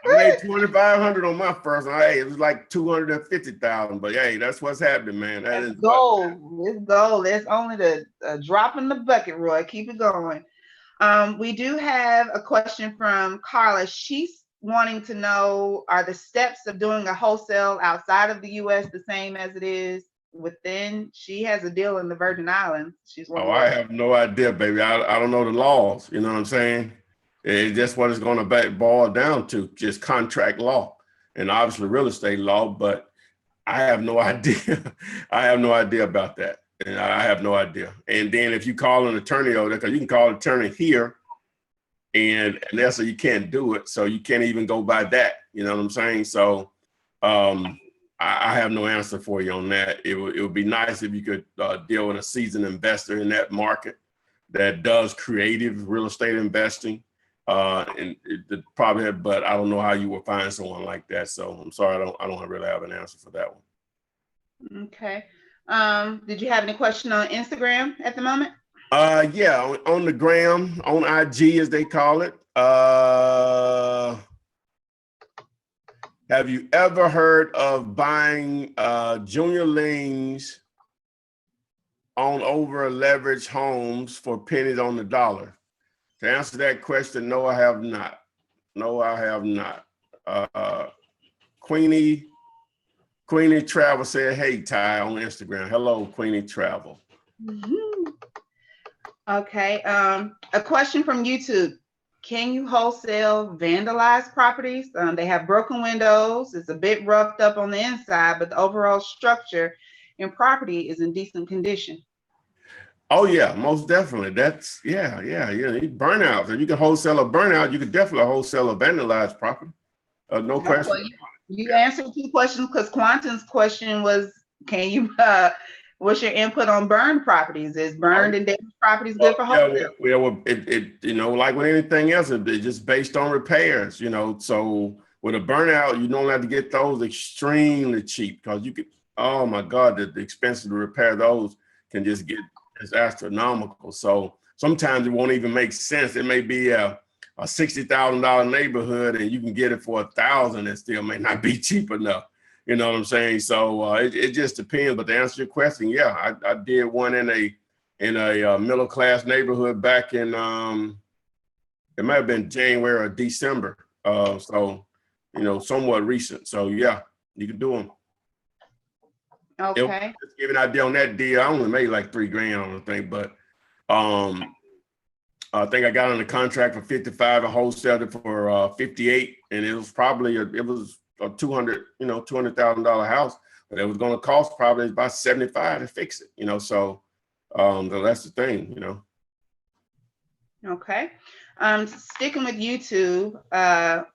made $2,500 on my first one. Hey, it was like $250,000, but hey, that's what's happening, man. That's gold. It's gold. It's only the drop in the bucket, Roy. Keep it going. We do have a question from Carla. She's wanting to know, are the steps of doing a wholesale outside of the U.S. the same as it is within? She has a deal in the Virgin Islands. I have no idea, baby. I don't know the laws. You know what I'm saying? It's just what it's going to boil down to, just contract law and obviously real estate law. But I have no idea. I have no idea about that. And I have no idea. And then if you call an attorney over there, because you can call an attorney here and that's so you can't do it. So you can't even go by that. You know what I'm saying? So I have no answer for you on that. It would be nice if you could deal with a seasoned investor in that market. that does creative real estate investing. And it probably, but I don't know how you will find someone like that. So I'm sorry, I don't really have an answer for that one. Okay. Did you have any question on Instagram at the moment? Yeah, on the gram, on IG as they call it. Have you ever heard of buying junior liens on over leveraged homes for pennies on the dollar? To answer that question, no, I have not. No, I have not. Queenie Travel said, "Hey, Ty," on Instagram. Hello, Queenie Travel. Mm-hmm. Okay. A question from YouTube. Can you wholesale vandalized properties? They have broken windows. It's a bit roughed up on the inside, but the overall structure and property is in decent condition. Oh yeah, most definitely. That's yeah. Burnouts. If you can wholesale a burnout, you could definitely wholesale a vandalized property. No question. Well, you answered two questions because Quantum's question was, can you what's your input on burned properties? Is burned and damaged properties good for wholesale? Yeah, well, it like with anything else, it's just based on repairs, So with a burnout, you don't have to get those extremely cheap because you could. Oh my God, the expenses to repair those can just get as astronomical. So sometimes it won't even make sense. It may be a $60,000 neighborhood, and you can get it for $1,000. It still may not be cheap enough. You know what I'm saying? So it just depends. But to answer your question, yeah, I did one in a middle class neighborhood back in it might have been January or December. So somewhat recent. So yeah, you can do them. Okay. Just give an idea on that deal. I only made like $3,000 on the thing, but I think I got on the contract for 55 and wholesaled it for 58, and it was probably a $200,000 house, but it was going to cost probably about 75 to fix it. So that's the thing. Okay. Sticking with YouTube,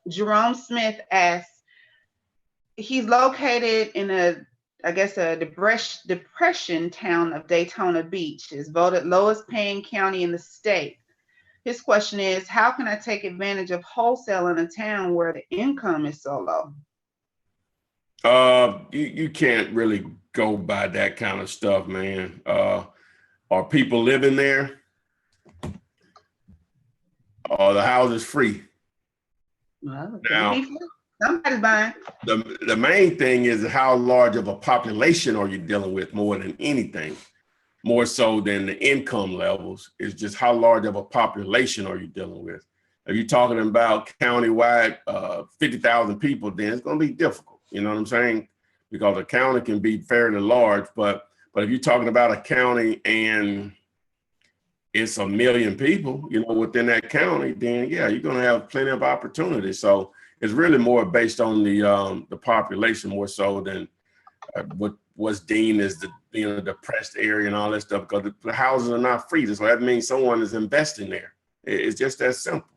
Jerome Smith asks, he's located in a depression town of Daytona Beach, is voted lowest paying county in the state. His question is, how can I take advantage of wholesale in a town where the income is so low? You can't really go by that kind of stuff, man. Are people living there? Or the house is free? Well, now, somebody's buying. The main thing is how large of a population are you dealing with more than anything. More so than the income levels, is just how large of a population are you dealing with. If you're talking about countywide 50,000 people, then it's going to be difficult. You know what I'm saying? Because a county can be fairly large, but if you're talking about a county and it's 1 million people, within that county, then yeah, you're going to have plenty of opportunities. So it's really more based on the population more so than what's deemed as the depressed area and all that stuff, because the houses are not free. So that means someone is investing there. It's just that simple.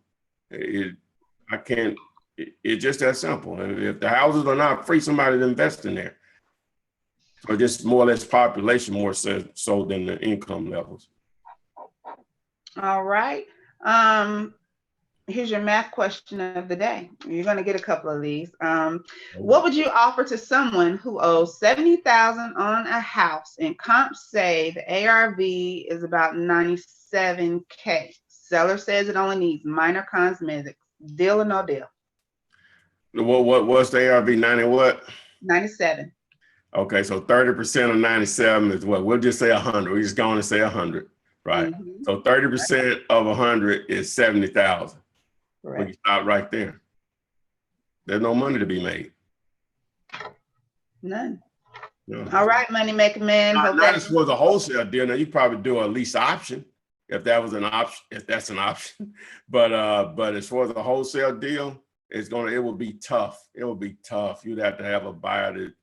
It's just that simple. If the houses are not free, somebody's investing there. So just more or less population more so than the income levels. All right. Here's your math question of the day. You're going to get a couple of these. What would you offer to someone who owes $70,000 on a house and comps say the ARV is about $97K? Seller says it only needs minor cosmetics. Deal or no deal? What's the ARV? 90 what? 97. Okay, so 30% of 97 is what? We'll just say 100. We're just going to say 100, right? Mm-hmm. So 30% of 100 is 70,000. We can stop right there. There's no money to be made. None. No. All right, money making man. Not as for the wholesale deal. Now you probably do a lease option if that was an option, if that's an option. But as far as the wholesale deal, it will be tough. It will be tough. You'd have to have a buyer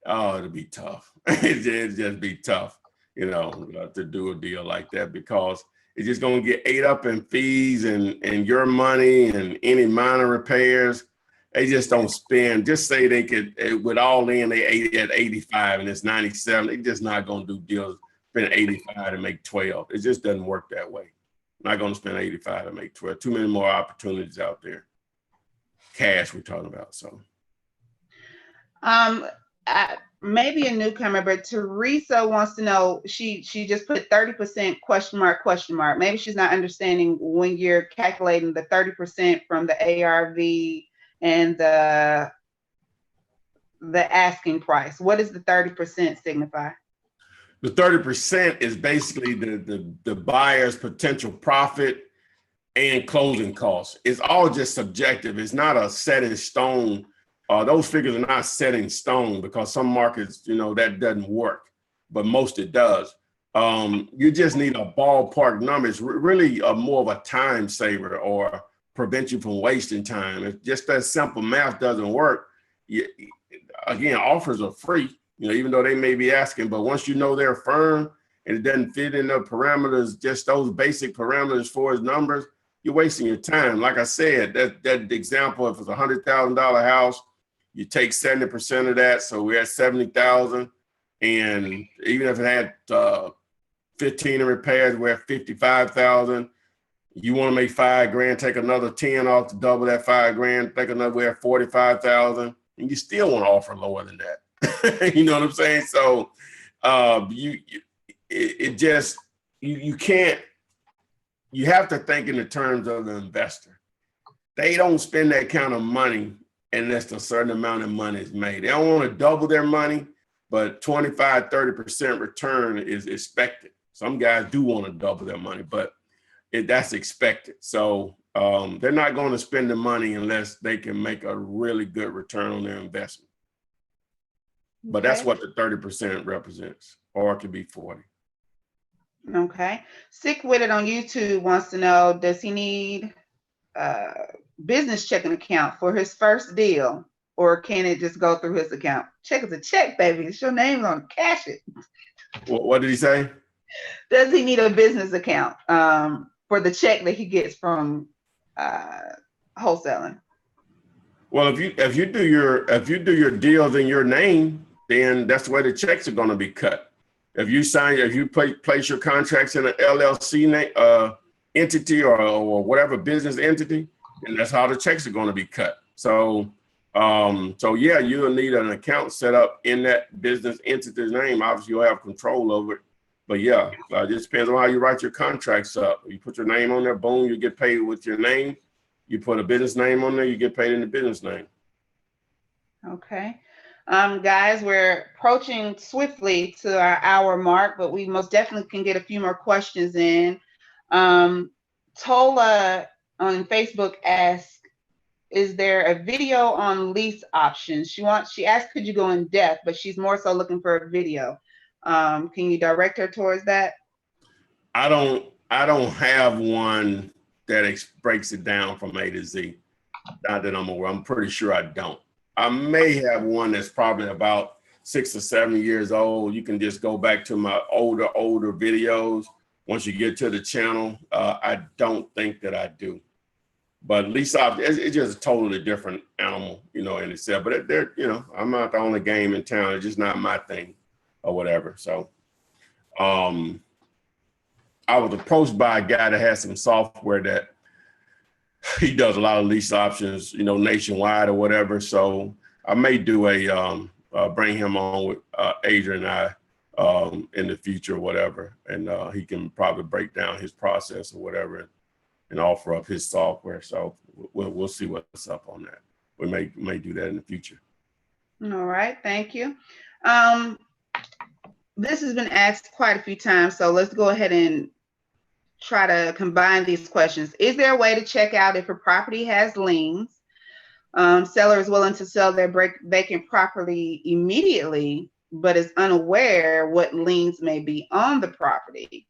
it'll be tough. It'd just be tough, to do a deal like that, because it's just going to get ate up in fees and your money and any minor repairs. They just don't spend. Just say they could, with all in, they at 85 and it's 97. They're just not going to do deals spend 85 to make 12. It just doesn't work that way. I'm not going to spend 85 to make 12. Too many more opportunities out there. Cash we're talking about. So, maybe a newcomer, but Teresa wants to know. She just put 30% question mark question mark. Maybe she's not understanding when you're calculating the 30% from the ARV and the asking price. What does the 30% signify? The 30% is basically the buyer's potential profit and closing costs. It's all just subjective. It's not a set in stone. Those figures are not set in stone because some markets, that doesn't work, but most it does. You just need a ballpark number. It's really more of a time saver or prevent you from wasting time. If just that simple math doesn't work, again, offers are free, even though they may be asking, but once you know their firm and it doesn't fit in the parameters, just those basic parameters for his numbers, you're wasting your time. Like I said, that example, if it's a $100,000 house, you take 70% of that, so we're at 70,000. And even if it had 15 in repairs, we're at 55,000. You want to make $5,000, take another 10 off to double that $5,000, take another, we're at 45,000, and you still want to offer lower than that. You know what I'm saying? So you can't. You have to think in the terms of the investor. They don't spend that kind of money unless a certain amount of money is made. They don't want to double their money, but 25, 30% return is expected. Some guys do want to double their money, but that's expected. So they're not going to spend the money unless they can make a really good return on their investment. But that's what the 30% represents, or it could be 40. Okay. Sick With It on YouTube wants to know, does he need a business checking account for his first deal, or can it just go through his account? Check is a check, baby. It's your name on it. Cash it. What did he say? Does he need a business account for the check that he gets from wholesaling? Well, if you do your deals in your name, then that's the way the checks are going to be cut. If you place your contracts in an LLC entity or whatever business entity, and that's how the checks are going to be cut. So yeah, you'll need an account set up in that business entity's name. Obviously, you'll have control over it. But yeah, it just depends on how you write your contracts up. You put your name on there, boom, you get paid with your name. You put a business name on there, you get paid in the business name. Okay. Guys, we're approaching swiftly to our hour mark, but we most definitely can get a few more questions in. Tola on Facebook asked, is there a video on lease options? She asked, could you go in depth, but she's more so looking for a video. Can you direct her towards that? I don't have one that breaks it down from A to Z. Not that I'm aware. I'm pretty sure I don't. I may have one that's probably about 6 or 7 years old. You can just go back to my older videos. Once you get to the channel, I don't think that I do. But lease options, it's just a totally different animal, in itself. But they're, I'm not the only game in town. It's just not my thing or whatever. So I was approached by a guy that has some software that he does a lot of lease options, nationwide or whatever. So I may do bring him on with Adrian and I in the future or whatever. And he can probably break down his process or whatever and offer up his software. So we'll see what's up on that. We may do that in the future. All right. Thank you. This has been asked quite a few times, so let's go ahead and try to combine these questions. Is there a way to check out if a property has liens? Seller is willing to sell their vacant property immediately, but is unaware what liens may be on the property.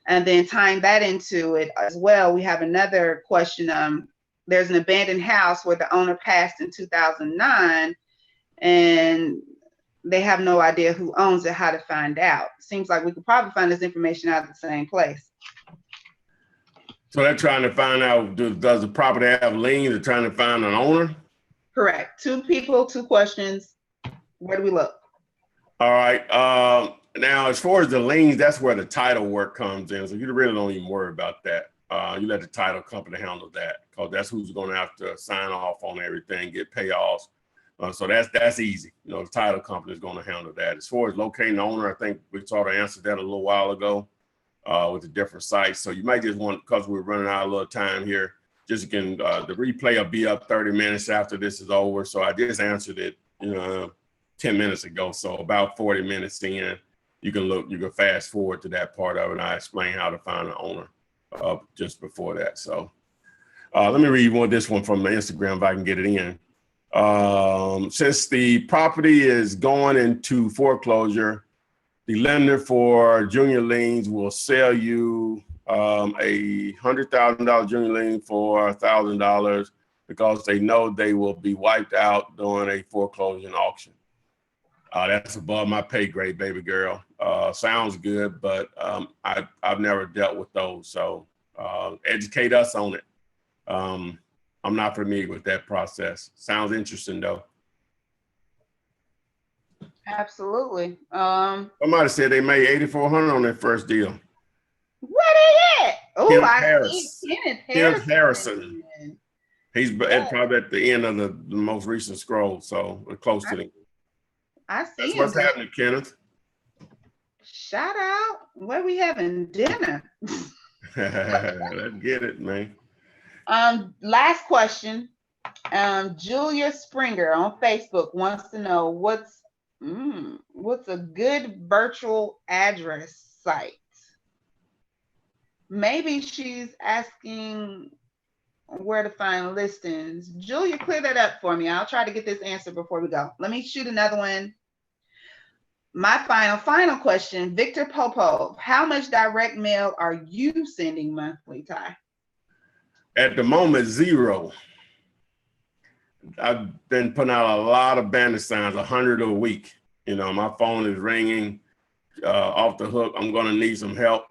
And then tying that into it as well, we have another question. There's an abandoned house where the owner passed in 2009, and they have no idea who owns it, how to find out. Seems like we could probably find this information out of the same place. So they're trying to find out, does the property have liens? They're trying to find an owner? Correct. 2 people, 2 questions. Where do we look? All right. Now, as far as the liens, that's where the title work comes in. So you really don't even worry about that. You let the title company handle that, because that's who's going to have to sign off on everything, get payoffs. So that's easy. You know, the title company is going to handle that. As far as locating the owner, I think we sort of answered that a little while ago with the different sites. So you might just want, because we're running out of a little time here, just can the replay will be up 30 minutes after this is over. So I just answered it, 10 minutes ago. So about 40 minutes in, you can fast forward to that part of it. I explain how to find an owner just before that. So let me read this one from the Instagram if I can get it in. Since the property is going into foreclosure, the lender for junior liens will sell you a $100,000 junior lien for $1,000 because they know they will be wiped out during a foreclosure auction. That's above my pay grade, baby girl. Sounds good, but I've never dealt with those. So educate us on it. I'm not familiar with that process. Sounds interesting though. Absolutely. Somebody said they made $8,400 on their first deal. Where they at? Oh, Kenneth Harrison. He's probably at the end of the most recent scroll, so we're close to the. I see. That's what's happening, Kenneth. Shout out. Where we having dinner? Let's get it, man. Last question. Julia Springer on Facebook wants to know what's a good virtual address site. Maybe she's asking where to find listings. Julia, clear that up for me. I'll try to get this answer before we go. Let me shoot another one. My final question, Victor Popov, how much direct mail are you sending monthly, Ty? At the moment, 0. I've been putting out a lot of bandit signs, 100 a week. My phone is ringing off the hook. I'm going to need some help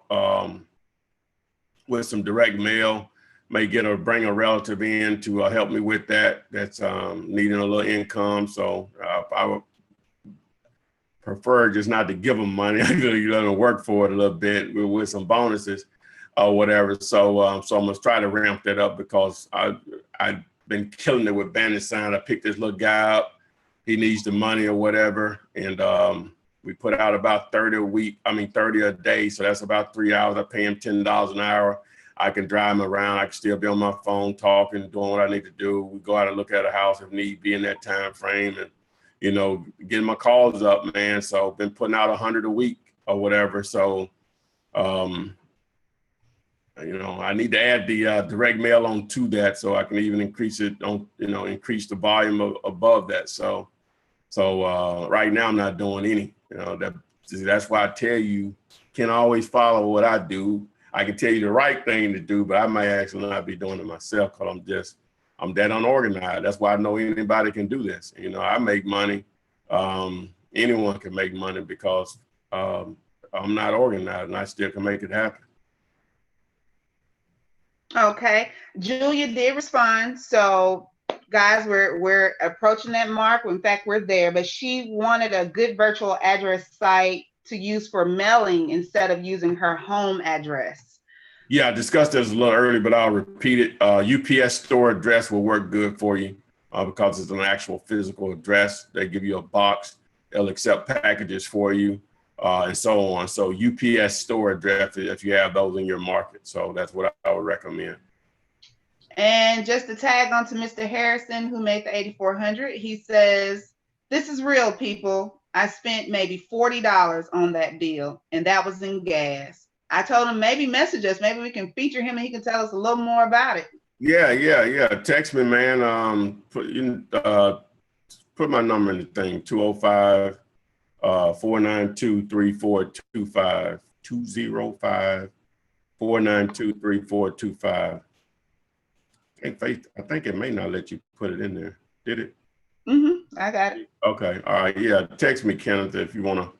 with some direct mail. May bring a relative in to help me with that. That's needing a little income. So I would prefer just not to give them money. You let them work for it a little bit with some bonuses or whatever. So I'm going to try to ramp that up because I've been killing it with bandit sign. I picked this little guy up. He needs the money or whatever. And we put out about 30 a day. So that's about 3 hours. I pay him $10 an hour. I can drive him around. I can still be on my phone talking, doing what I need to do. We go out and look at a house if need be in that time frame, and getting my calls up, man. So been putting out 100 a week or whatever. So I need to add the direct mail on to that so I can even increase it on, increase the volume above that. So right now I'm not doing any. That's why I tell you, can't always follow what I do. I can tell you the right thing to do, but I might actually not be doing it myself because I'm that unorganized. That's why I know anybody can do this. I make money. Anyone can make money because I'm not organized and I still can make it happen. Okay. Julia did respond. So guys, we're approaching that mark. In fact, we're there, but she wanted a good virtual address site to use for mailing instead of using her home address. Yeah, I discussed this a little earlier, but I'll repeat it. UPS store address will work good for you because it's an actual physical address. They give you a box. They'll accept packages for you and so on. So UPS store address, if you have those in your market. So that's what I would recommend. And just to tag on to Mr. Harrison, who made the 8,400, he says, this is real, people. I spent maybe $40 on that deal, and that was in gas. I told him maybe message us. Maybe we can feature him and he can tell us a little more about it. Yeah. Text me, man. Put my number in the thing, 205-492-3425, 205-492-3425. I think it may not let you put it in there. Did it? I got it. Okay. All right. Yeah. Text me, Kenneth, if you want to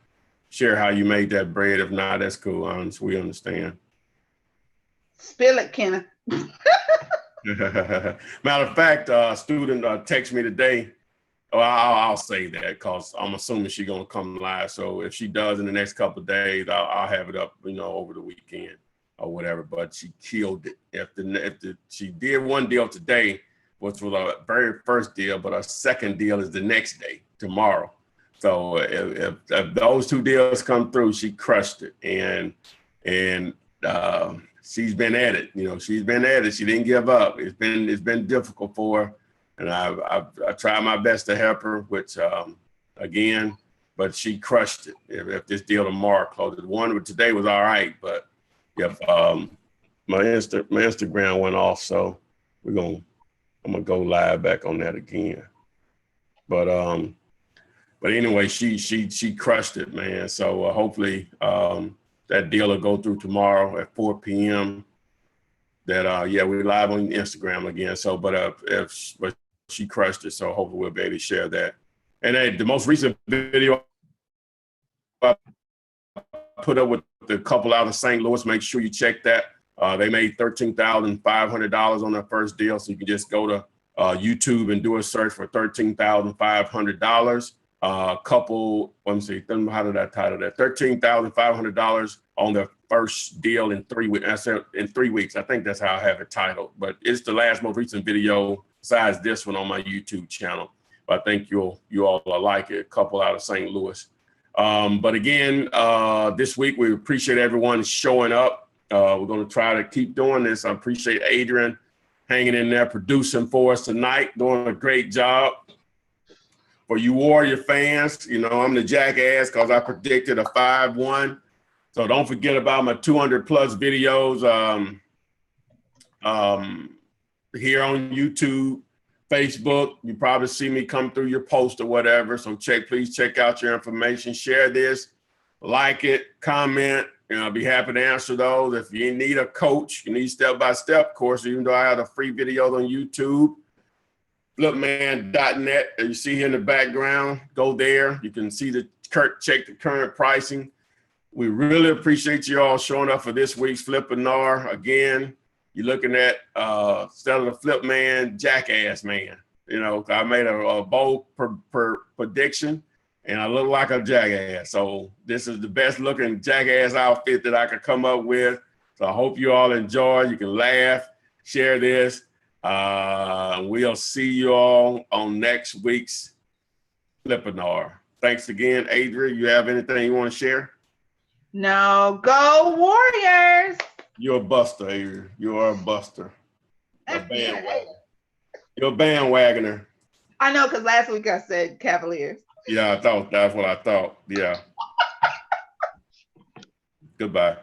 share how you made that bread. If not, that's cool. We understand. Spill it, Kenneth. Matter of fact, a student texted me today. Well, I'll say that because I'm assuming she's gonna come live. So if she does in the next couple of days, I'll have it up, over the weekend or whatever. But she killed it. She did one deal today, which was our very first deal, but our second deal is the next day, tomorrow. So if those two deals come through, she crushed it, and she's been at it. She's been at it. She didn't give up. It's been difficult for her. And I tried my best to help her, which again, but she crushed it. If this deal tomorrow closes, one with today was all right, but if my Instagram went off, so I'm gonna go live back on that again. But anyway, she crushed it, man. So hopefully that deal will go through tomorrow at 4 p.m. That we're live on Instagram again. So, but she crushed it. So hopefully we'll be able to share that. And the most recent video I put up with the couple out of St. Louis, make sure you check that. They made $13,500 on their first deal. So you can just go to YouTube and do a search for $13,500. Couple, let me see, how did I title that? $13,500 on their first deal in 3 weeks. I said in 3 weeks. I think that's how I have it titled. But it's the last most recent video besides this one on my YouTube channel. But I think you all will like it. A couple out of St. Louis. But again, this week we appreciate everyone showing up. We're going to try to keep doing this. I appreciate Adrian hanging in there, producing for us tonight, doing a great job. For you Warrior fans, I'm the jackass because I predicted a 5-1. So don't forget about my 200 plus videos here on YouTube, Facebook. You probably see me come through your post or whatever. So please check out your information, share this, like it, comment. I'll be happy to answer those. If you need a coach, you need step-by-step course, even though I have a free videos on YouTube, flipman.net, as you see here in the background, go there. You can see check the current pricing. We really appreciate you all showing up for this week's Flippinar. Again, you're looking at instead of the flip man, jackass man. I made a bold prediction and I look like a jackass. So this is the best looking jackass outfit that I could come up with. So I hope you all enjoy. You can laugh, share this. We'll see you all on next week's Flippinar. Thanks again, Adrian. You have anything you want to share? No, go Warriors. You're a buster, Adrian. You are a buster. A bandwagoner. You're a bandwagoner. I know, because last week I said Cavaliers. Yeah, that's what I thought. Yeah. Goodbye.